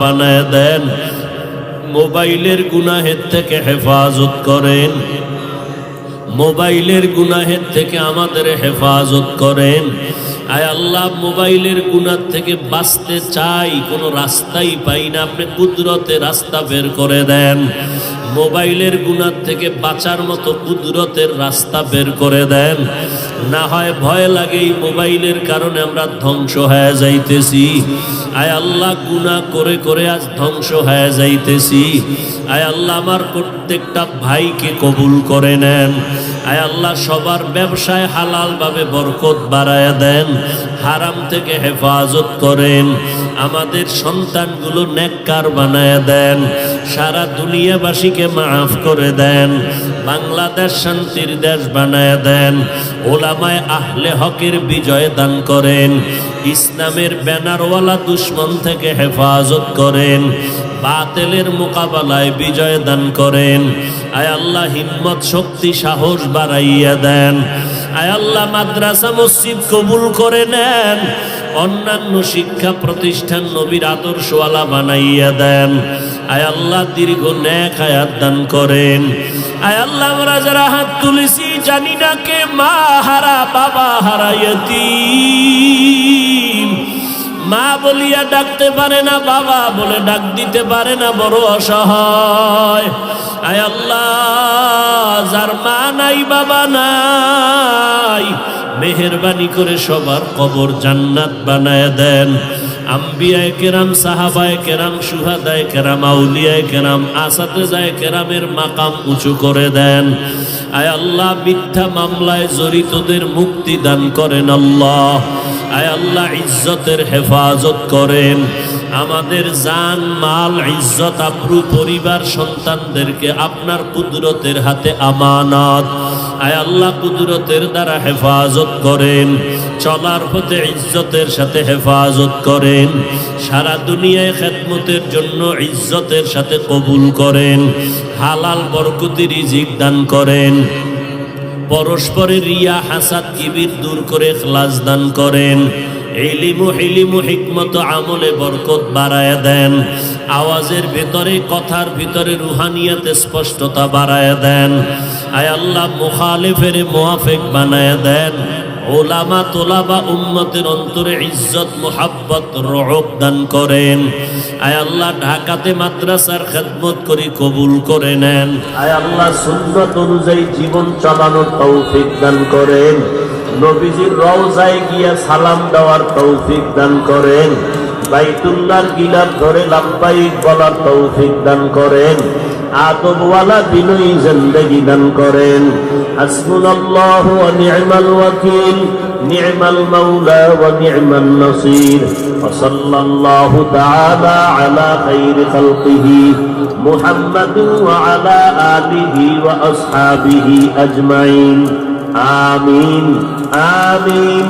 বানায় দেন, মোবাইলের গুনাহের থেকে হেফাজত করেন, মোবাইলের গুনাহের থেকে আমাদের হেফাজত করেন। আয় আল্লাহ, মোবাইলের গুনাহ থেকে বাঁচতে চাই, কোনো রাস্তাই পাই না, আপনি কুদরতে রাস্তা বের করে দেন। মোবাইলের গুনাহ থেকে বাঁচার মতো কুদরতের রাস্তা বের করে দেন। না হয় ভয় লাগে এই মোবাইলের কারণে আমরা ধ্বংস হয়ে যাইতেছি। আয় আল্লাহ, গুনাহ করে করে আজ ধ্বংস হয়ে যাইতেছি। আয় আল্লাহ, আমার প্রত্যেকটা ভাইকে কবুল করে নেন। আয় আল্লাহ, সবার ব্যবসায় হালালভাবে বরকত বাড়ায় দেন, হারাম থেকে হেফাজত করেন। আমাদের সন্তানগুলো নেককার বানায় দেন, সারা দুনিয়াবাসীকে মাফ করে দেন। বাংলাদেশ শান্তির দেশ বানায় দেন, ওলামায়ে আহলে হকের বিজয় দান করেন, ইসলামের ব্যানারওয়ালা দুশ্মন থেকে হেফাজত করেন, বাতিলের মোকাবেলায় বিজয় দান করেন। আয় আল্লাহ, হিম্মত শক্তি সাহস বাড়াইয়া দেন। আয় আল্লাহ, মাদ্রাসা মসজিদ কবুল করে নেন, অন্যান্য শিক্ষা প্রতিষ্ঠান নবীর আদর্শওয়ালা বানাইয়া দেন। আয় আল্লাহ, দীর্ঘ নেক হায়াত দান করেন। আয় আল্লাহ, আমরা যারা হাত তুলেছি জানি না কে মা হারা, বাবা হারা, ইয়তীম, মা বলিয়া ডাকতে পারে না, বাবা বলে ডাক দিতে পারে না, বড় অসহায়। আয় আল্লাহ, যার মা নাই বাবা নাই, মেহেরবানি করে সবার কবর জান্নাত বানায় দেন। আম্বিয়ায়ে কেরাম, সাহাবায়ে কেরাম, শুহাদায়ে কেরাম, আউলিয়ায়ে কেরাম, আসাতেজায়ে কেরামের মাকাম উঁচু করে দেন। আয় আল্লাহ, মিথ্যা মামলায় জড়িতদের মুক্তি দান করেন আল্লাহ। আয় আল্লাহ, ইজ্জতের হেফাজত করেন। আমাদের জান মাল ইজ্জত আব্রু পরিবার সন্তানদেরকে আপনার কুদরতের হাতে আমানত। আয় আল্লাহ, কুদরতের দ্বারা হেফাজত করেন, চলার পথে ইজ্জতের সাথে হেফাজত করেন, সারা দুনিয়ায় খেদমতের জন্য ইজ্জতের সাথে কবুল করেন, হালাল বরকতি রিজিক দান করেন, পরস্পরের রিয়া হাসাদ কিবির দূর করে ইখলাস দান করেন, ইলম হিকমত আমলে বরকত বাড়ায় দেন, আওয়াজের ভিতরে কথার ভিতরে রুহানিয়াতে স্পষ্টতা বাড়ায় দেন। আয় আল্লাহ, মুখালিফের মুওয়াফিক বানায় দেন, ওলামা তোলাবা উম্মতের অন্তরে ইজ্জত মুহাব্বত রওব দান করেন। আয় আল্লাহ, ঢাকাতে মাদ্রাসার খেদমত করি কবুল করে নেন। আয় আল্লাহ, সুন্নাত অনুযায়ী জীবন চালানোর তৌফিক দান করেন, নবীজির রওজায় গিয়া সালাম দেওয়ার তৌফিক দান করেন, বাইতুল্লাহর গিলাফ ধরে লাব্বাইক বলার তৌফিক দান করেন, আদবওয়ালা বিনয়ী জিন্দেগি দান করেন। হাসবুনাল্লাহু ওয়া নি'মাল ওয়াকিল, নি'মাল মাওলা ওয়া নি'মান নাসির। ওয়া সাল্লাল্লাহু তাআলা আলা খাইরি খালকিহি মুহাম্মাদিন ওয়া আলা আলিহি ওয়া আসহাবিহি আজমাইন। আমিন আমিন।